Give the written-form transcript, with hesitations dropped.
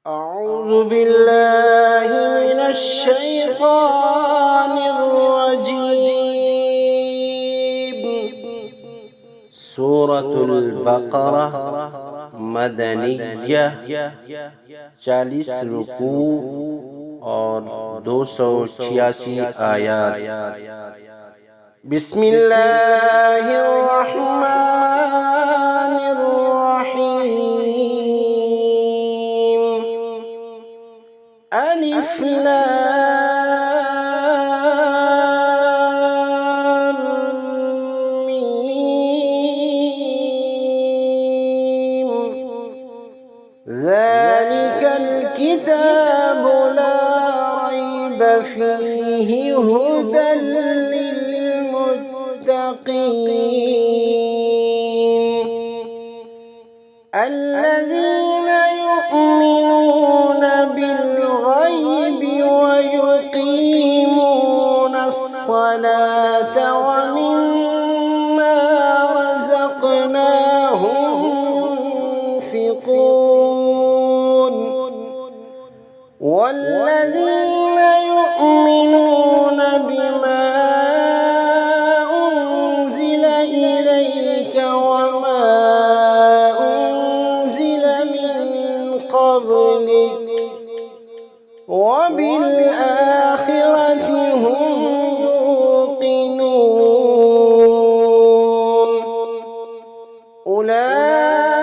أعوذ بالله من الشيطان الرجيم. سورة البقرة مدنية 40 رکوع اور 286 آیات. بسم الله الرحمن الرحيم. ألف لام ميم. ذلك الكتاب لا ريب فيه هدى للمتقين الذين يؤمنون بالغيب ويقيمون الصلاة ومما رزقناهم ينفقون والذين يؤمنون بما أنزل إليك وما أنزل من قبلك وبالآخرة هم يوقنون. أولئك